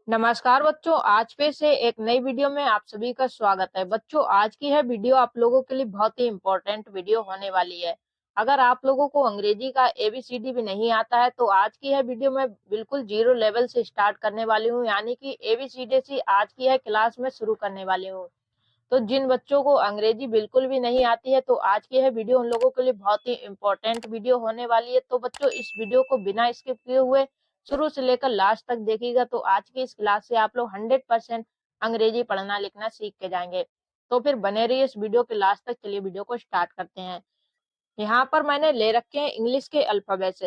नमस्कार बच्चों, आज फिर से एक नई वीडियो में आप सभी का स्वागत है। बच्चों, आज की है वीडियो आप लोगों के लिए बहुत ही इम्पोर्टेंट वीडियो होने वाली है। अगर आप लोगों को अंग्रेजी का एबीसीडी भी नहीं आता है तो आज की है वीडियो में बिल्कुल जीरो लेवल से स्टार्ट करने वाली हूँ, यानी कि एबीसीडी से आज की है क्लास में शुरू करने वाली हूँ। तो जिन बच्चों को अंग्रेजी बिल्कुल भी नहीं आती है तो आज की है वीडियो उन लोगों के लिए बहुत ही इम्पोर्टेंट वीडियो होने वाली है। तो बच्चों, इस वीडियो को बिना स्किप किए हुए शुरू से लेकर लास्ट तक देखिएगा, तो आज की इस क्लास से आप लोग 100% अंग्रेजी पढ़ना लिखना सीख के जाएंगे। तो फिर बने रहिए इस वीडियो के लास्ट तक। चलिए वीडियो को स्टार्ट करते हैं। यहाँ पर मैंने ले रखे हैं इंग्लिश के अल्फाबेट्स।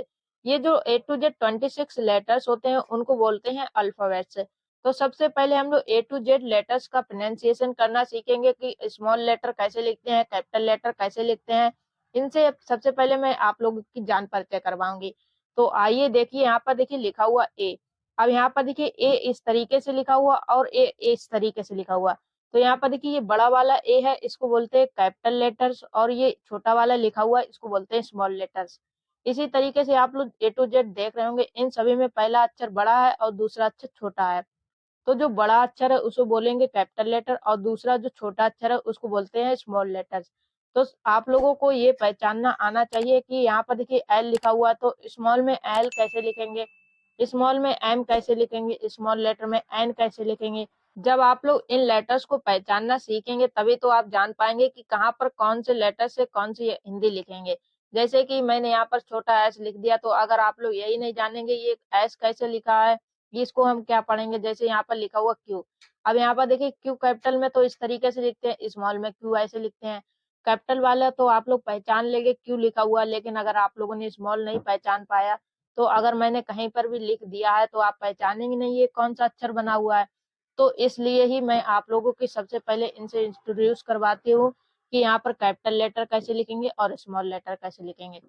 ये जो ए टू जेड 26 लेटर्स होते हैं उनको बोलते हैं अल्फाबेट्स। तो सबसे पहले हम लोग ए टू जेड लेटर्स का प्रोनाउंसिएशन करना सीखेंगे कि स्मॉल लेटर कैसे लिखते हैं, कैपिटल लेटर कैसे लिखते हैं। इनसे सबसे पहले मैं आप लोगों की जान परिचय करवाऊंगी। तो आइए देखिए, यहाँ पर देखिए लिखा हुआ ए। अब यहाँ पर देखिए ए इस तरीके से लिखा हुआ और ए इस तरीके से लिखा हुआ। तो यहाँ पर देखिए ये बड़ा वाला ए है, इसको बोलते हैं कैपिटल लेटर्स, और ये छोटा वाला लिखा हुआ है इसको बोलते हैं स्मॉल लेटर्स। इसी तरीके से आप लोग ए टू जेड देख रहे होंगे, इन सभी में पहला अक्षर बड़ा है और दूसरा अक्षर छोटा है। तो जो बड़ा अक्षर है उसको बोलेंगे कैपिटल लेटर और दूसरा जो छोटा अक्षर है उसको बोलते हैं स्मॉल लेटर्स। तो आप लोगों को ये पहचानना आना चाहिए कि यहाँ पर देखिए एल लिखा हुआ है, तो स्मॉल में एल कैसे लिखेंगे, स्मॉल में एम कैसे लिखेंगे, स्मॉल लेटर में एन कैसे लिखेंगे। जब आप लोग इन लेटर्स को पहचानना सीखेंगे तभी तो आप जान पाएंगे कि कहाँ पर कौन से लेटर से कौन सी हिंदी लिखेंगे। जैसे कि मैंने यहाँ पर छोटा एस लिख दिया, तो अगर आप लोग यही नहीं जानेंगे ये एस कैसे लिखा है, इसको हम क्या पढ़ेंगे। जैसे यहाँ पर लिखा हुआ क्यू, अब यहाँ पर देखिए क्यू कैपिटल में तो इस तरीके से लिखते हैं, स्मॉल में क्यू ऐसे लिखते हैं। कैपिटल वाला तो आप लोग पहचान लेंगे क्यू लिखा हुआ, लेकिन अगर आप लोगों ने स्मॉल नहीं पहचान पाया तो अगर मैंने कहीं पर भी लिख दिया है तो आप पहचानेंगे नहीं ये कौन सा अक्षर बना हुआ है। तो इसलिए ही मैं आप लोगों की सबसे पहले इनसे इंट्रोड्यूस करवाती हूँ कि यहाँ पर कैपिटल लेटर कैसे लिखेंगे और स्मॉल लेटर कैसे लिखेंगे।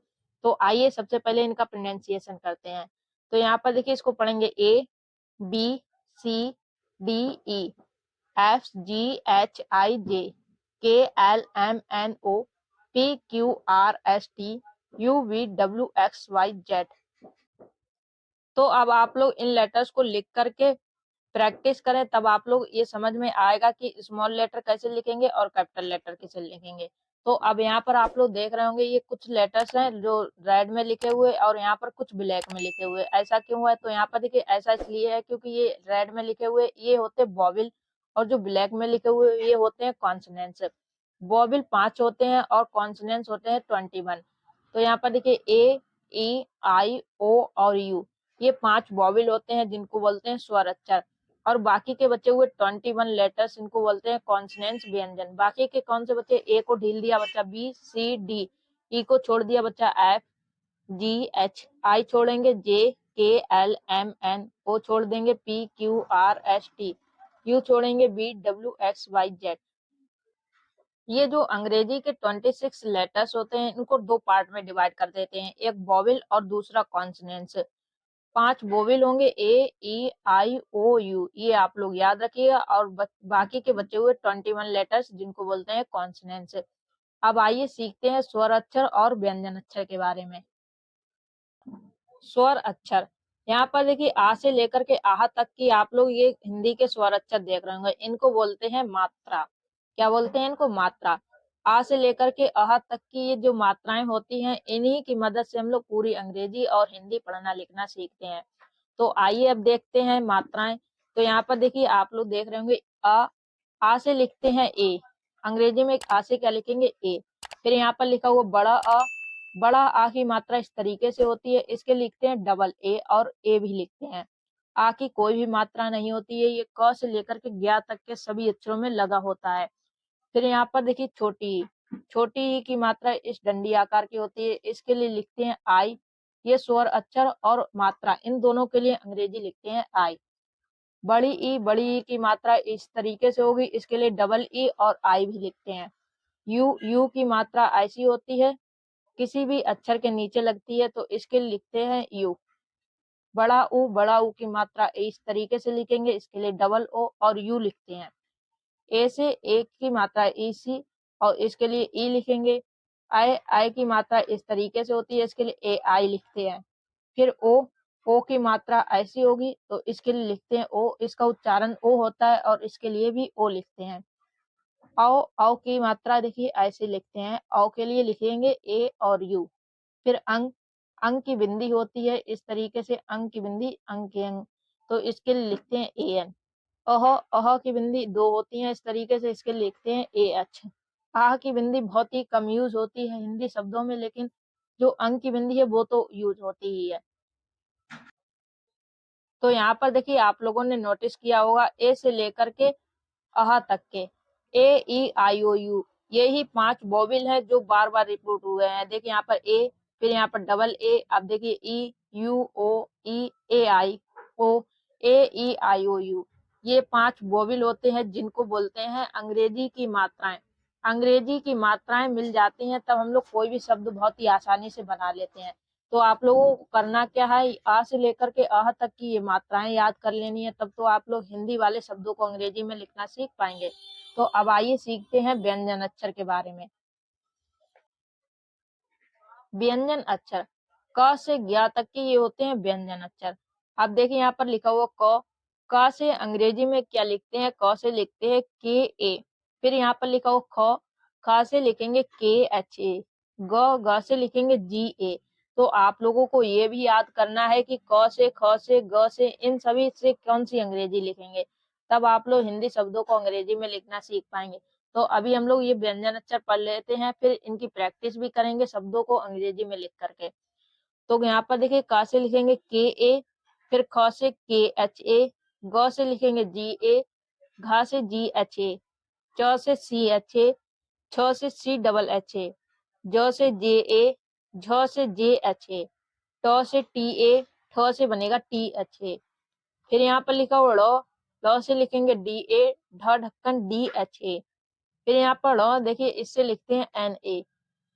तो आइए सबसे पहले इनका प्रोनाउंसिएशन करते हैं। तो यहाँ पर देखिए इसको पढ़ेंगे A B C D E, F G H I J, K L M N O, P Q R S T, U V W X Y Z. तो अब आप लोग इन लेटर्स को लिख करके प्रैक्टिस करें, तब आप लोग ये समझ में आएगा कि स्मॉल लेटर कैसे लिखेंगे और कैपिटल लेटर कैसे लिखेंगे। तो अब यहाँ पर आप लोग देख रहे होंगे ये कुछ लेटर्स हैं जो रेड में लिखे हुए और यहाँ पर कुछ ब्लैक में लिखे हुए। ऐसा क्यों है? तो यहाँ पर देखिए ऐसा इसलिए है क्योंकि ये रेड में लिखे हुए ये होते हैं वॉवेल, और जो ब्लैक में लिखे हुए ये होते हैं कॉन्सोनेंट्स। वॉवेल 5 होते हैं और कॉन्सोनेंट्स होते हैं 21। तो यहाँ पर देखिए ए ई आई ओ और यू, ये 5 वॉवेल होते हैं जिनको बोलते हैं स्वर अक्षर, और बाकी के बचे हुए 21 लेटर्स इनको बोलते हैं कॉन्सोनेंट्स व्यंजन। बाकी के कौन से बच्चे? ए को ढील दिया बच्चा बी सी डी, ई को छोड़ दिया बच्चा एफ जी एच, आई छोड़ेंगे जे K L M N, O छोड़ देंगे P Q R S T, U छोड़ेंगे B W X Y Z. ये जो अंग्रेजी के 26 लेटर्स होते हैं इनको दो पार्ट में डिवाइड कर देते हैं, एक वोवेल और दूसरा कॉन्सोनेंट्स। 5 वोवेल होंगे ए ई आई ओ यू, ये आप लोग याद रखिएगा, और बाकी के बचे हुए 21 लेटर्स जिनको बोलते हैं कॉन्सोनेंट्स। अब आइए सीखते हैं स्वर अक्षर और व्यंजन अक्षर के बारे में। स्वर अक्षर, यहाँ पर देखिए आ से लेकर के आह तक की आप लोग ये हिंदी के स्वर अक्षर देख रहे होंगे, इनको बोलते हैं मात्रा। क्या बोलते हैं इनको? मात्रा। आ से लेकर के आह तक की ये जो मात्राएं होती हैं इन्हीं की मदद से हम लोग पूरी अंग्रेजी और हिंदी पढ़ना लिखना सीखते हैं। तो आइए अब देखते हैं मात्राएं। तो यहाँ पर देखिए आप लोग देख रहे होंगे आ से लिखते हैं ए, अंग्रेजी में आ से क्या लिखेंगे? ए। फिर यहाँ पर लिखा हुआ बड़ा अ, बड़ा आ की मात्रा इस तरीके से होती है, इसके लिखते हैं डबल ए और ए भी लिखते हैं। आ की कोई भी मात्रा नहीं होती है, ये क से लेकर के ज्ञ तक के सभी अक्षरों में लगा होता है। फिर यहाँ पर देखिए छोटी ई, छोटी ई की मात्रा इस डंडी आकार की होती है, इसके लिए लिखते हैं आई। ये स्वर अक्षर और मात्रा इन दोनों के लिए अंग्रेजी लिखते हैं आई। बड़ी ई की मात्रा इस तरीके से होगी, इसके लिए डबल ई और आई भी लिखते हैं। यू की मात्रा ऐसी होती है, किसी भी अक्षर के नीचे लगती है, तो इसके लिए लिखते हैं यू। बड़ा ऊ की मात्रा इस तरीके से लिखेंगे, इसके लिए डबल ओ और यू लिखते हैं। ए से एक की मात्रा ई सी, और इसके लिए ई लिखेंगे। आई की मात्रा इस तरीके से होती है, इसके लिए ए आई लिखते हैं। फिर ओ ओ की मात्रा ऐसी होगी तो इसके लिए लिखते हैं ओ, इसका उच्चारण ओ होता है और इसके लिए भी ओ लिखते हैं। औ औ की मात्रा देखिए ऐसे लिखते हैं, औ के लिए लिखेंगे ए और यू। फिर अंक, अंक की बिंदी होती है इस तरीके से, अंक की बिंदी, अंक के अंक, तो इसके लिए लिखते हैं ए एन। अह की बिंदी दो होती है इस तरीके से, इसके लिए लिखते हैं ए एच। आह की बिंदी बहुत ही कम यूज होती है हिंदी शब्दों में, लेकिन जो अंक की बिंदी है वो तो यूज होती ही है। तो यहाँ पर देखिए आप लोगों ने नोटिस किया होगा ए से लेकर के अहा तक के, ए ई आई ओ यू, ये ही 5 वोवेल है जो बार बार रिपीट हुए हैं। देखिए यहाँ पर ए, फिर यहाँ पर डबल ए, अब देखिए E U O E A I O, A E I O you, ये 5 वोवेल होते हैं जिनको बोलते हैं अंग्रेजी की मात्राएं। अंग्रेजी की मात्राएं मिल जाती हैं तब हम लोग कोई भी शब्द बहुत ही आसानी से बना लेते हैं। तो आप लोगों को करना क्या है, आ से लेकर के आह तक की ये मात्राएं याद कर लेनी है, तब तो आप लोग हिंदी वाले शब्दों को अंग्रेजी में लिखना सीख पाएंगे। तो अब आइए सीखते हैं व्यंजन अक्षर के बारे में। व्यंजन अक्षर क से ज्ञ तक के ये होते हैं व्यंजन अक्षर। अब देखिए यहाँ पर लिखा हुआ क से अंग्रेजी में क्या लिखते हैं, क से लिखते हैं के ए। फिर यहाँ पर लिखा हुआ ख से लिखेंगे के एच ए। ग से लिखेंगे जी ए। तो आप लोगों को ये भी याद करना है कि क से, ख से, ग से, इन सभी से कौन सी अंग्रेजी लिखेंगे, तब आप लोग हिंदी शब्दों को अंग्रेजी में लिखना सीख पाएंगे। तो अभी हम लोग ये व्यंजन अक्षर पढ़ लेते हैं, फिर इनकी प्रैक्टिस भी करेंगे शब्दों को अंग्रेजी में लिख करके। तो यहाँ पर देखिए क से लिखेंगे के ए, फिर ख से के एच ए, ग से लिखेंगे जी ए, घ से जी एच ए, च से सी एच ए, छ से सी डबल एच ए, ज से जे ए, झ से जे एच ए, ट से टी ए, ठ से बनेगा टी एच ए। फिर यहाँ पर लिखा हुआ ल से लिखेंगे डी ए, ढ ढक्कन डी एच ए। फिर यहाँ पर देखिए इससे लिखते हैं एन ए।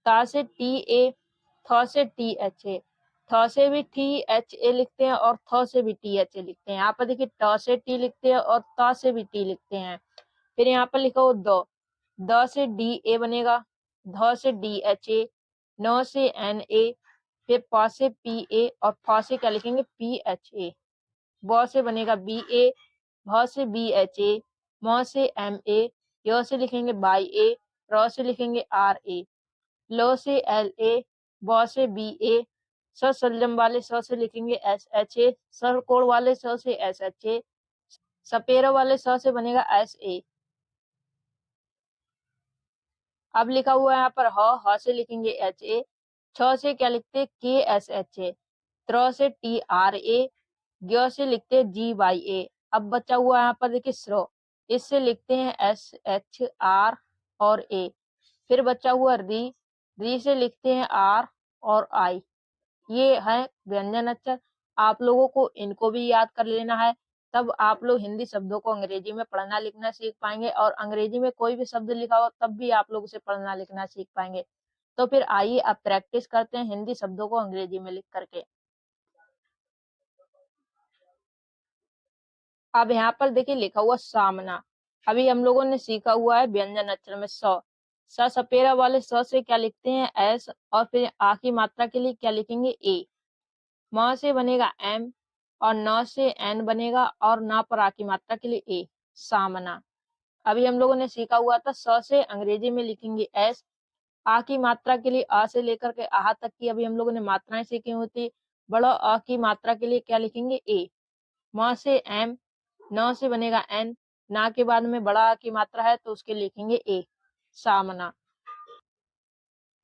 ता से टी ए, थ से टी एच ए, थ से भी टी एच ए लिखते हैं और थ से भी टी एच ए लिखते हैं। यहाँ पर देखिए ट से टी लिखते हैं और त से भी टी लिखते हैं। फिर यहाँ पर लिखा हो द से डी ए बनेगा, ध से डी एच ए, न से एन ए, फिर प से पी ए और फ से क्या लिखेंगे पी एच ए। ब से बनेगा बी ए, भ से बी एच ए, म से एम ए, य से लिखेंगे बाई ए, र से लिखेंगे आर ए, ल से एल ए, ब से बी ए, स सलजम वाले स से लिखेंगे एस एच ए, सरकोड़ वाले स से एस एच ए, सपेरा वाले स से बनेगा एस ए। अब लिखा हुआ है यहाँ पर ह से लिखेंगे एच ए, छ से क्या लिखते के एस एच ए, त्र से टी आर ए, ज्ञ से लिखते हैं जी वाई ए। अब बचा हुआ यहाँ पर देखिए स्र, इससे लिखते हैं एस एच आर और ए। फिर बचा हुआ री, री से लिखते हैं आर और आई। ये है व्यंजन अक्षर। आप लोगों को इनको भी याद कर लेना है, तब आप लोग हिंदी शब्दों को अंग्रेजी में पढ़ना लिखना सीख पाएंगे, और अंग्रेजी में कोई भी शब्द लिखा हो तब भी आप लोग उसे पढ़ना लिखना सीख पाएंगे। तो फिर आइए अब प्रैक्टिस करते हैं हिंदी शब्दों को अंग्रेजी में लिख करके। अब यहाँ पर देखिए लिखा हुआ सामना। अभी हम लोगों ने सीखा हुआ है व्यंजन अक्षर में स सपेरा वाले स से क्या लिखते हैं एस, और फिर आ की मात्रा के लिए क्या लिखेंगे ए। म से बनेगा एम और न से एन बनेगा, और न पर आ की मात्रा के लिए ए, सामना। अभी हम लोगों ने सीखा हुआ था स से अंग्रेजी में लिखेंगे एस, आ की मात्रा के लिए आ से लेकर के आह तक की अभी हम लोगों ने मात्राएं सीखी हुई थी। बड़ा अ की मात्रा के लिए क्या लिखेंगे ए। म से एम, न से बनेगा एन, ना के बाद में बड़ा आ की मात्रा है तो उसके लिखेंगे ए, सामना।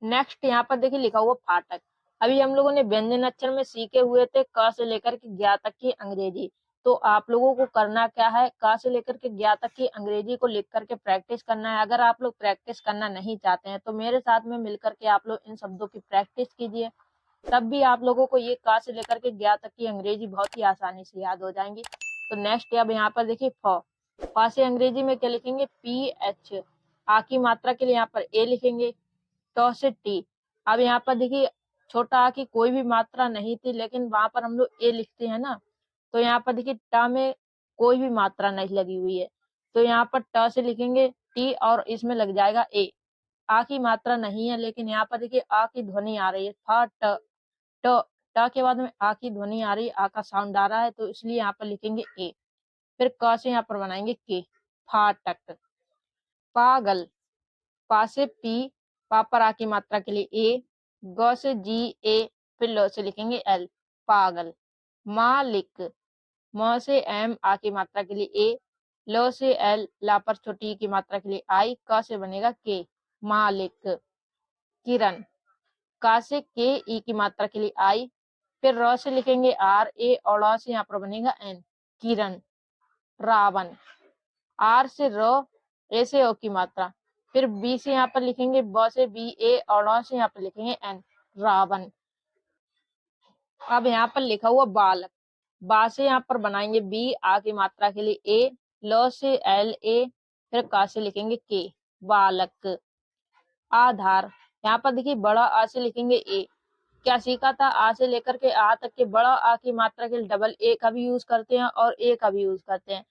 नेक्स्ट यहाँ पर देखिए लिखा हुआ फाटक। अभी हम लोगों ने व्यंजन अक्षर में सीखे हुए थे क से लेकर के ज्ञ तक की अंग्रेजी। तो आप लोगों को करना क्या है, क से लेकर के ज्ञ तक की अंग्रेजी को लिख करके प्रैक्टिस करना है। अगर आप लोग प्रैक्टिस करना नहीं चाहते हैं तो मेरे साथ में मिलकर के आप लोग इन शब्दों की प्रैक्टिस कीजिए, तब भी आप लोगों को ये क से लेकर के ज्ञ तक की अंग्रेजी बहुत ही आसानी से याद हो जाएंगी। तो नेक्स्ट अब यहाँ पर देखिए फ से अंग्रेजी में क्या लिखेंगे पी एच। आ की मात्रा के लिए यहाँ पर ए लिखेंगे। ट से टी। अब यहाँ पर देखिए छोटा आ की कोई भी मात्रा नहीं थी, लेकिन वहां पर हम लोग ए लिखते हैं ना, तो यहाँ पर देखिए ट में कोई भी मात्रा नहीं लगी हुई है, तो यहाँ पर ट से लिखेंगे टी और इसमें लग जाएगा ए। आ की मात्रा नहीं है, लेकिन यहाँ पर देखिए आ की ध्वनि आ रही है, फ ट ट ट के बाद में आ की ध्वनि आ रही, आ का साउंड आ रहा है, तो इसलिए यहाँ पर लिखेंगे ए। फिर क से यहाँ पर बनाएंगे के, फाटक। पागल, पा से पी, पा पर आ की मात्रा के लिए ए, ग से जी ए, फिर ल से लिखेंगे एल, पागल। मालिक, म से एम, आ की मात्रा के लिए ए, ल से एल, ला पर छोटी की मात्रा के लिए आई, क से बनेगा के, मालिक। किरण, का से के, ई की मात्रा के लिए आई, फिर र से लिखेंगे आर ए, और ल से यहाँ पर बनेगा एन, किरण। रावण, आर से र, ए से ओ की मात्रा, फिर बी से यहाँ पर लिखेंगे ब से बी ए, और ल से यहाँ पर लिखेंगे एन, रावण। अब यहाँ पर लिखा हुआ बालक, बा से यहाँ पर बनाएंगे बी, आ की मात्रा के लिए ए, ल से एल ए, फिर का से लिखेंगे के, बालक। आधार, यहाँ पर देखिए बड़ा आ से लिखेंगे ए। क्या सीखा था, आ से लेकर के आ तक के बड़ा आ की मात्रा के लिए डबल ए का भी यूज करते हैं और ए का भी यूज करते हैं।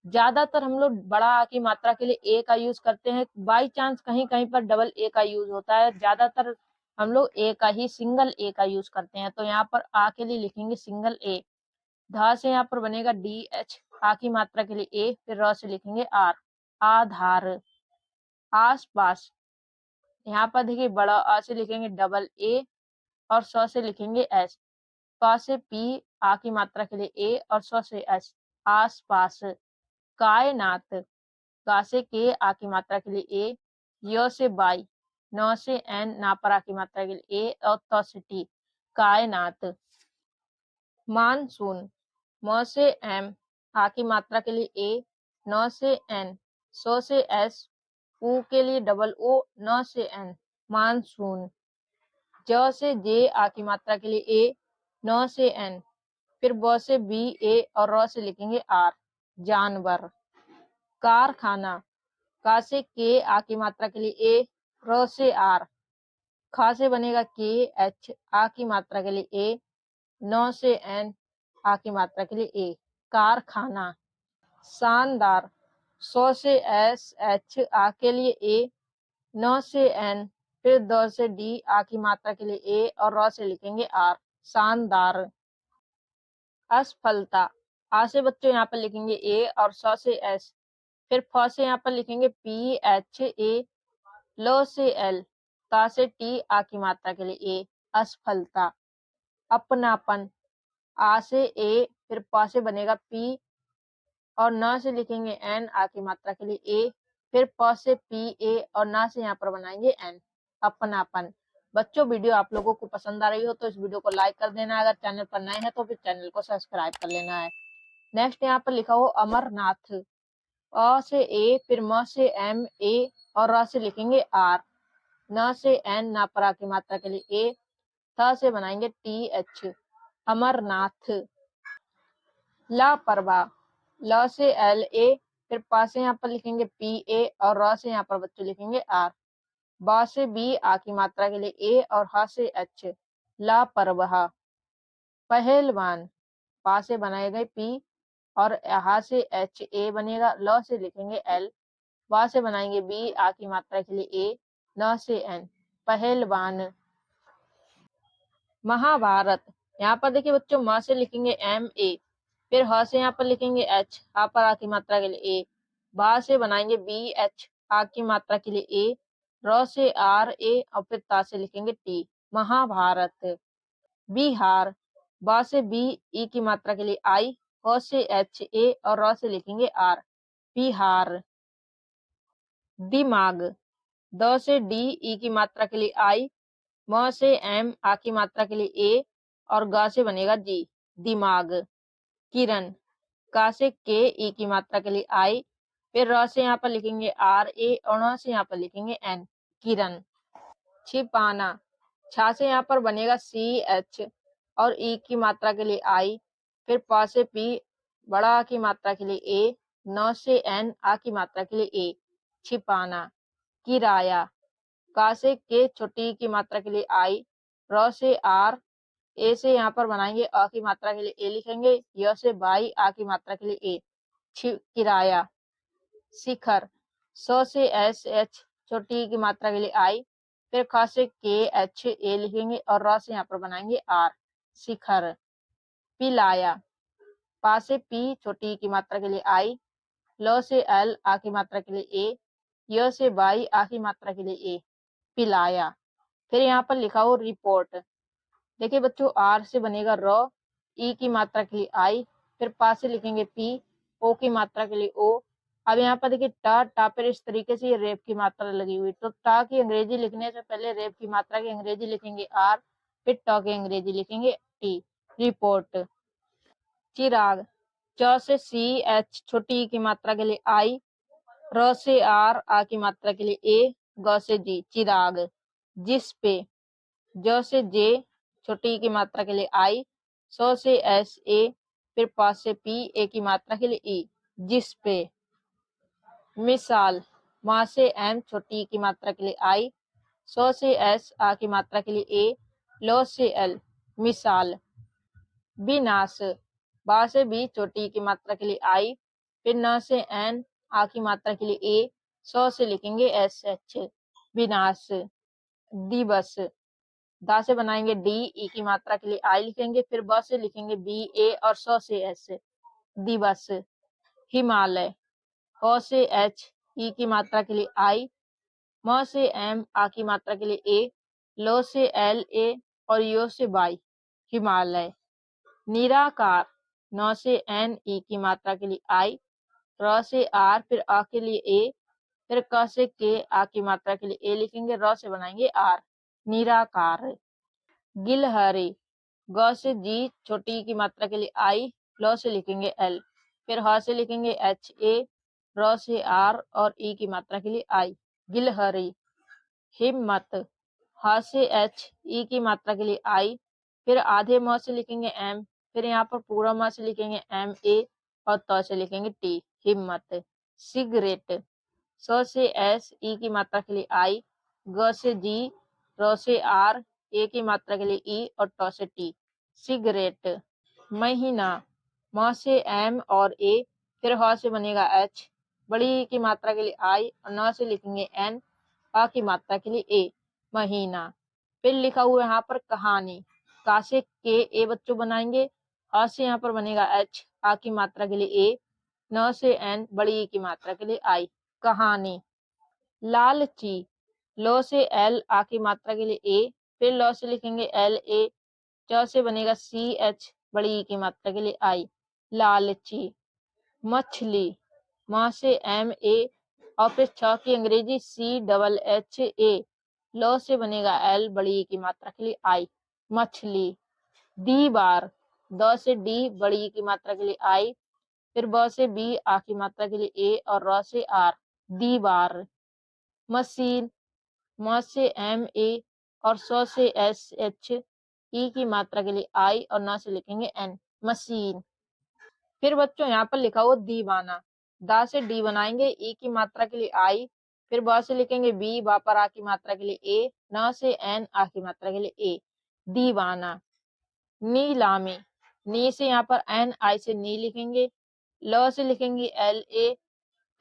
ज्यादातर हम लोग बड़ा आ की मात्रा के लिए ए का यूज करते हैं, बाई चांस कहीं कहीं पर डबल ए का यूज होता है, ज्यादातर हम लोग ए का ही, सिंगल ए का यूज करते हैं। तो यहाँ पर आ के लिए लिखेंगे सिंगल ए। धा से यहाँ पर बनेगा डी एच, आ की मात्रा के लिए ए, फिर र से लिखेंगे आर, आधार। आस पास, यहाँ पर देखिए बड़ा आ से लिखेंगे डबल ए, और स से लिखेंगे एस, प से पी, आ की मात्रा के लिए ए, और स से एस, आस पास। कायनात, का से के, आ की मात्रा के लिए ए, य से बाई, न से एन, ना पर आ की मात्रा के लिए ए, और त से टी, कायनात। मानसून, म से एम, आ की मात्रा के लिए ए, न से एन, सो से एस, ऊ के लिए डबल ओ, न से एन, मानसून। ज से जे, आ की मात्रा के लिए ए, न से एन, फिर ब से बी ए, और र से लिखेंगे आर, जानवर। कारखाना, का से के, आ की मात्रा के लिए ए, र से आर, ख से बनेगा के एच, आ की मात्रा के लिए ए, न से एन, आ की मात्रा के लिए ए, कारखाना। शानदार, सो से एस एच, आ के लिए ए, न से एन, फिर द से डी, आ की मात्रा के लिए ए, और र से लिखेंगे आर, शानदार। असफलता, आ से बच्चों यहाँ पर लिखेंगे ए, और स से एस, फिर फ से यहाँ पर लिखेंगे पी एच ए, ल से एल, ता से टी, आ की मात्रा के लिए ए, असफलता। अपनापन, आ से ए, फिर प से बनेगा पी, और न से लिखेंगे एन, आ की मात्रा के लिए ए, फिर प से पी ए, और न से यहाँ पर बनाएंगे एन, अपनापन। बच्चों वीडियो आप लोगों को पसंद आ रही हो तो इस वीडियो को लाइक कर देना, अगर चैनल पर नए हैं तो फिर चैनल को सब्सक्राइब कर लेना है। नेक्स्ट यहाँ पर लिखा हो अमरनाथ, अ से ए, फिर म से एम ए, और र से लिखेंगे आर, न से एन, ना पर आ की मात्रा के लिए ए, थ से बनाएंगे टी एच, अमरनाथ। लापरवाह, ल से एल ए, फिर प से यहाँ पर लिखेंगे पी ए, और र से यहाँ पर बच्चों लिखेंगे आर, ब से बी, आ की मात्रा के लिए ए, और ह से एच, लापरवाह। पहलवान, पा से बनाएंगे पी, और ह से एच ए बनेगा, ल से लिखेंगे एल, व से बनाएंगे बी, आ की मात्रा के लिए ए, न से एन, पहलवान। महाभारत, यहाँ पर देखिए बच्चों म से लिखेंगे एम ए, फिर ह से यहाँ पर लिखेंगे एच, आ पर आ की मात्रा के लिए ए, बा से बनाएंगे बी एच, आ की मात्रा के लिए ए, र से आर ए, और फिर ता से लिखेंगे टी, महाभारत। बिहार, बा से बी, ई की मात्रा के लिए आई, ह से एच ए, और र से लिखेंगे आर, बिहार। दिमाग, द से डी, ई की मात्रा के लिए आई, म से एम, आ की मात्रा के लिए ए, और ग से बनेगा जी, दिमाग। किरण, का से के, ई की मात्रा के लिए आई, फिर र से यहाँ पर लिखेंगे आर ए, और न से यहाँ पर लिखेंगे एन, किरण। छिपाना, छा से यहाँ पर बनेगा सी एच, और ई की मात्रा के लिए आई, फिर प से पी, बड़ा आ की मात्रा के लिए ए, न से एन, आ की मात्रा के लिए ए, छिपाना। किराया, का से के, छोटी की मात्रा के लिए आई, र से आर, ए से यहाँ पर बनाएंगे अ की मात्रा के लिए ए लिखेंगे, य से बाई, आ की मात्रा के लिए ए, किराया। शिखर, स से एस एच, छोटी की मात्रा के लिए आई, फिर ख से के एच ए लिखेंगे, और र से यहाँ पर बनाएंगे आर, शिखर। पिलाया, पा से पी छोटी की मात्रा के लिए आई, ल से एल आ की मात्रा के लिए ए, य से बाई आ की मात्रा के लिए ए, पिलाया। फिर यहाँ पर लिखा हो रिपोर्ट। देखिए बच्चों, आर से बनेगा र, ई की मात्रा के लिए आई, फिर पा से लिखेंगे पी, ओ की मात्रा के लिए ओ। अब यहाँ पर देखिए टा पर इस तरीके से ये रेप की मात्रा लगी हुई, तो टा की अंग्रेजी लिखने से पहले रेप की मात्रा की अंग्रेजी लिखेंगे आर, फिर ट की अंग्रेजी लिखेंगे टी। रिपोर्ट। चिराग, च से सी एच छोटी की मात्रा के लिए आई, र से आर आ की मात्रा के लिए ए, ग से जी चिराग। जिस पे, ज से जे छोटी की मात्रा के लिए आई, स से एस ए, फिर प से पी ए की मात्रा के लिए ई, जिस पे। मिसाल, म से एम छोटी की मात्रा के लिए आई, स से एस आ की मात्रा के लिए ए, ल से एल मिसाल। विनाश, बा से बी छोटी की मात्रा के लिए आई, फिर न से एन आ की मात्रा के लिए ए, स से लिखेंगे एस एच विनाश। दिवस, दा से बनाएंगे डी, ई की मात्रा के लिए आई लिखेंगे, फिर ब से लिखेंगे बी ए और स से एस दिवस। हिमालय, ह से एच ई की मात्रा के लिए आई, म से एम आ की मात्रा के लिए ए, ल से एल ए और यो से बाई हिमालय। निराकार, न से एन ई की मात्रा के लिए आई, र से आर फिर आ के लिए ए, फिर क से के आ की मात्रा के लिए ए लिखेंगे, र से बनाएंगे आर निराकार। गिलहरी, ग से जी छोटी की मात्रा के लिए आई, ल से लिखेंगे एल, फिर ह से लिखेंगे एच ए, र से आर और ई की मात्रा के लिए आई गिलहरी। हिम्मत, ह से एच ई की मात्रा के लिए आई, फिर आधे म से लिखेंगे एम, फिर यहाँ पर पूरा म से लिखेंगे एम ए और त से लिखेंगे टी हिम्मत। सिगरेट, स से एस ई की मात्रा के लिए आई, ग से जी, र से आर, ए की मात्रा के लिए ई और ट से टी सिगरेट। महीना, म से एम और ए, फिर ह से बनेगा एच, बड़ी ई की मात्रा के लिए आई और न से लिखेंगे एन, आ की मात्रा के लिए ए महीना। फिर लिखा हुआ यहाँ पर कहानी, का से के ए बच्चों बनाएंगे, ह से यहाँ पर बनेगा एच, आ की मात्रा के लिए ए, न से एन, बड़ी ई की मात्रा के लिए आई कहानी। लालची, लो से एल आ की मात्रा के लिए ए, फिर लो से लिखेंगे एल ए, च से बनेगा सी एच, बड़ी ई की मात्रा के लिए आई लालची। मछली, म से एम ए और फिर छ की अंग्रेजी सी डबल एच ए, लो से बनेगा एल, बड़ी ई की मात्रा के लिए आई मछली। दीवार, द से डी, बड़ी ई की मात्रा के लिए आई, फिर ब से बी आ की मात्रा के लिए ए और र से आर दीवार। मशीन, म से एम ए और स से एस एच, ई की मात्रा के लिए आई और न से लिखेंगे एन मशीन। फिर बच्चों यहाँ पर लिखा हो दीवाना, दा से डी बनाएंगे, ई की मात्रा के लिए आई, फिर ब से लिखेंगे बी, बा पर आ की मात्रा के लिए ए, न से एन आ की मात्रा के लिए ए दीवाना। नीलामी, नी से यहाँ पर एन आई से नी लिखेंगे, ल से लिखेंगे एल ए,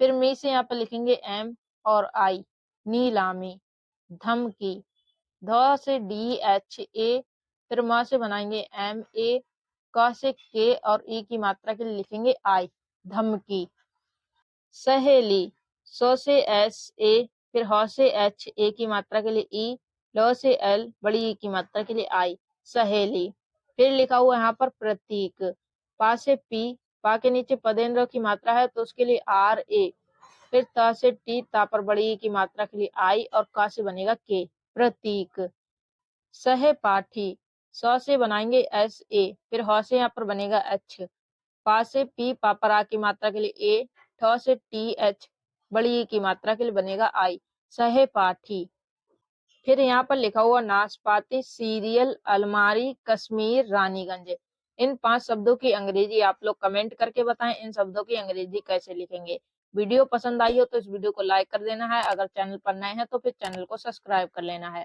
फिर मी से यहाँ पर लिखेंगे एम और आई नीलामी। धमकी, ध से डी एच ए, फिर म से बनाएंगे एम ए, क से के और ई की मात्रा के लिए लिखेंगे आई धमकी। सहेली, स से एस ए, फिर ह से एच ए की मात्रा के लिए ई, ल से एल, बड़ी ई की मात्रा के लिए आई सहेली। फिर लिखा हुआ यहाँ पर प्रतीक, पा से पी, पा के नीचे पदेन्द्र की मात्रा है तो उसके लिए आर ए, फिर त से टी, ता पर बड़ी ई की मात्रा के लिए आई और का से बनेगा के प्रतीक। सहपाठी, स से बनाएंगे एस ए, फिर ह से यहाँ पर बनेगा एच, पा से पी, पा पर आ की मात्रा के लिए ए, ठ से टी एच, बड़ी ई की मात्रा के लिए बनेगा आई सहपाठी। फिर यहाँ पर लिखा हुआ नाशपाती, सीरियल, अलमारी, कश्मीर, रानीगंज। इन 5 शब्दों की अंग्रेजी आप लोग कमेंट करके बताएं इन शब्दों की अंग्रेजी कैसे लिखेंगे। वीडियो पसंद आई हो तो इस वीडियो को लाइक कर देना है, अगर चैनल पर नए हैं तो फिर चैनल को सब्सक्राइब कर लेना है।